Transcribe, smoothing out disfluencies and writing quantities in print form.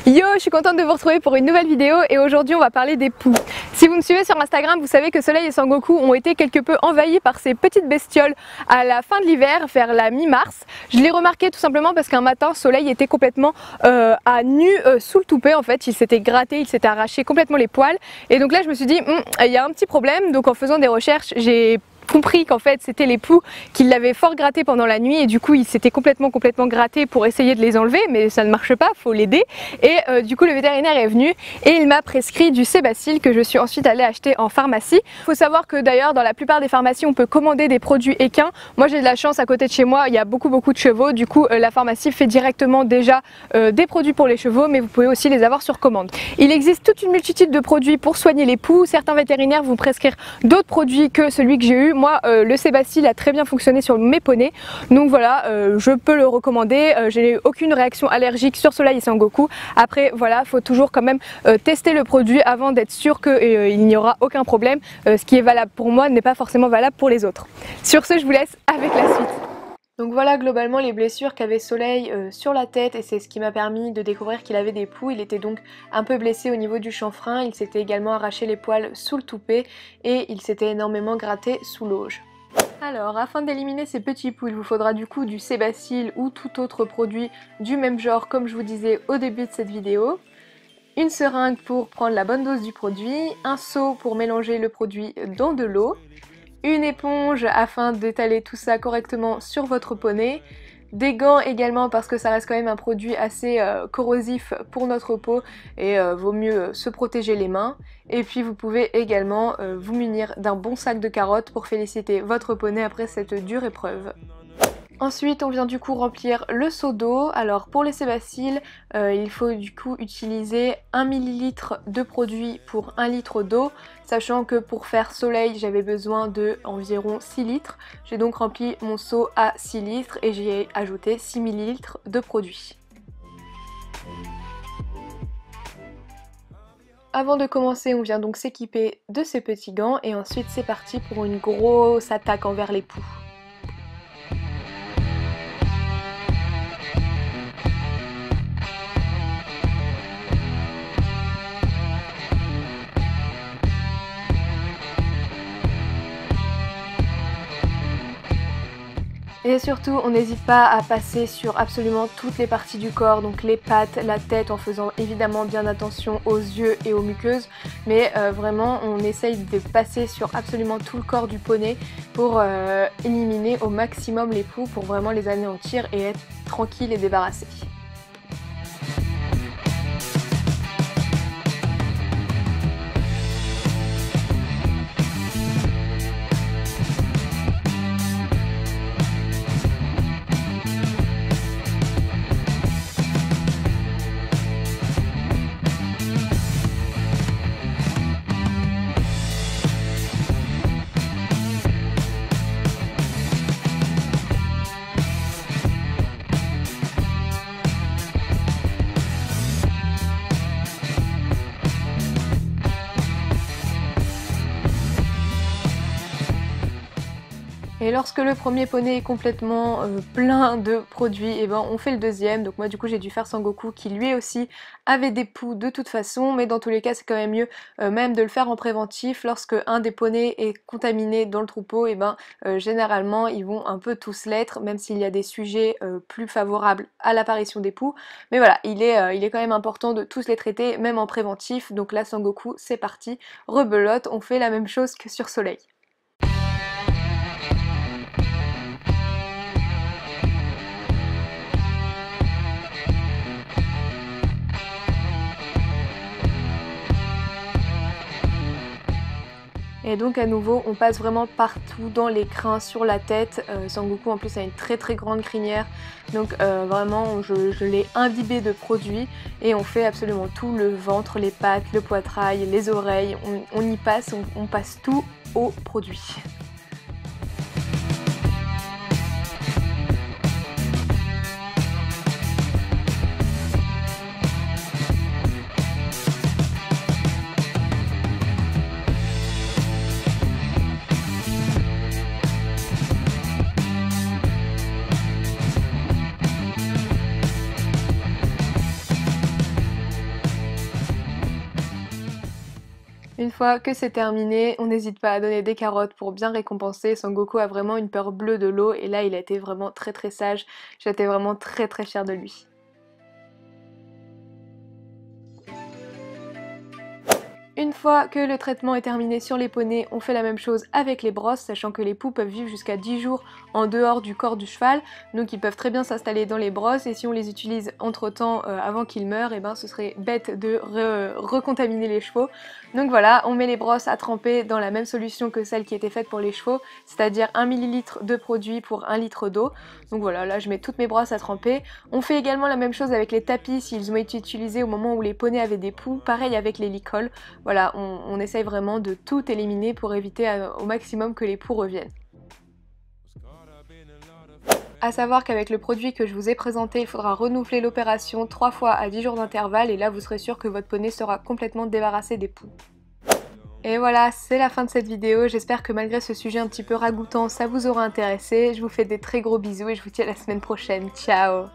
Yo, je suis contente de vous retrouver pour une nouvelle vidéo et aujourd'hui on va parler des poux. Si vous me suivez sur Instagram, vous savez que Soleil et Sangoku ont été quelque peu envahis par ces petites bestioles à la fin de l'hiver, vers la mi-mars. Je l'ai remarqué tout simplement parce qu'un matin, Soleil était complètement à nu sous le toupet en fait. Il s'était gratté, il s'était arraché complètement les poils. Et donc là je me suis dit, il y a un petit problème. Donc en faisant des recherches, j'ai compris qu'en fait c'était les poux qui l'avaient fort gratté pendant la nuit et du coup il s'était complètement gratté pour essayer de les enlever, mais ça ne marche pas, faut l'aider. Et du coup le vétérinaire est venu et il m'a prescrit du Sébacil que je suis ensuite allée acheter en pharmacie. Il faut savoir que d'ailleurs dans la plupart des pharmacies on peut commander des produits équins. Moi j'ai de la chance, à côté de chez moi il y a beaucoup de chevaux, du coup la pharmacie fait directement déjà des produits pour les chevaux, mais vous pouvez aussi les avoir sur commande. Il existe toute une multitude de produits pour soigner les poux. Certains vétérinaires vont prescrire d'autres produits que celui que j'ai eu. Moi, le Sébacil a très bien fonctionné sur mes poneys, donc voilà, je peux le recommander. Je n'ai eu aucune réaction allergique sur Soleil et Sangoku. Après, voilà, faut toujours quand même tester le produit avant d'être sûr qu'il n'y aura aucun problème. Ce qui est valable pour moi n'est pas forcément valable pour les autres. Sur ce, je vous laisse avec la suite. Donc voilà globalement les blessures qu'avait Soleil sur la tête, et c'est ce qui m'a permis de découvrir qu'il avait des poux. Il était donc un peu blessé au niveau du chanfrein, il s'était également arraché les poils sous le toupet et il s'était énormément gratté sous l'auge. Alors afin d'éliminer ces petits poux, il vous faudra du coup du Sébacil ou tout autre produit du même genre comme je vous disais au début de cette vidéo. Une seringue pour prendre la bonne dose du produit, un seau pour mélanger le produit dans de l'eau, une éponge afin d'étaler tout ça correctement sur votre poney, des gants également parce que ça reste quand même un produit assez corrosif pour notre peau et vaut mieux se protéger les mains. Et puis vous pouvez également vous munir d'un bon sac de carottes pour féliciter votre poney après cette dure épreuve. Ensuite on vient du coup remplir le seau d'eau. Alors pour les Sébacil, il faut du coup utiliser 1 ml de produit pour 1 litre d'eau, sachant que pour faire Soleil j'avais besoin de environ 6 litres. J'ai donc rempli mon seau à 6 litres et j'ai ajouté 6 ml de produit. Avant de commencer, on vient donc s'équiper de ces petits gants et ensuite c'est parti pour une grosse attaque envers les poux. Et surtout, on n'hésite pas à passer sur absolument toutes les parties du corps, donc les pattes, la tête, en faisant évidemment bien attention aux yeux et aux muqueuses, mais vraiment on essaye de passer sur absolument tout le corps du poney pour éliminer au maximum les poux, pour vraiment les anéantir et être tranquille et débarrassé. Et lorsque le premier poney est complètement plein de produits, et ben on fait le deuxième. Donc moi du coup j'ai dû faire Sangoku qui lui aussi avait des poux de toute façon, mais dans tous les cas c'est quand même mieux même de le faire en préventif. Lorsque un des poneys est contaminé dans le troupeau, et ben généralement ils vont un peu tous l'être, même s'il y a des sujets plus favorables à l'apparition des poux. Mais voilà, il est quand même important de tous les traiter, même en préventif. Donc là Sangoku c'est parti, rebelote, on fait la même chose que sur Soleil. Et donc à nouveau on passe vraiment partout dans les crins, sur la tête. Sangoku en plus a une très grande crinière, donc vraiment je l'ai imbibé de produits et on fait absolument tout, le ventre, les pattes, le poitrail, les oreilles, on y passe, on passe tout au produit. Une fois que c'est terminé, on n'hésite pas à donner des carottes pour bien récompenser. Son Goku a vraiment une peur bleue de l'eau et là il a été vraiment très sage. J'étais vraiment très fière de lui. Une fois que le traitement est terminé sur les poneys, on fait la même chose avec les brosses, sachant que les poux peuvent vivre jusqu'à 10 jours en dehors du corps du cheval, donc ils peuvent très bien s'installer dans les brosses, et si on les utilise entre temps avant qu'ils meurent, et ben ce serait bête de recontaminer les chevaux. Donc voilà, on met les brosses à tremper dans la même solution que celle qui était faite pour les chevaux, c'est-à-dire 1 ml de produit pour 1 litre d'eau. Donc voilà, là je mets toutes mes brosses à tremper. On fait également la même chose avec les tapis s'ils ont été utilisés au moment où les poneys avaient des poux, pareil avec les licoles. Voilà, on essaye vraiment de tout éliminer pour éviter au maximum que les poux reviennent. A savoir qu'avec le produit que je vous ai présenté, il faudra renouveler l'opération 3 fois à 10 jours d'intervalle et là vous serez sûr que votre poney sera complètement débarrassé des poux. Et voilà, c'est la fin de cette vidéo. J'espère que malgré ce sujet un petit peu ragoûtant, ça vous aura intéressé. Je vous fais des très gros bisous et je vous dis à la semaine prochaine. Ciao!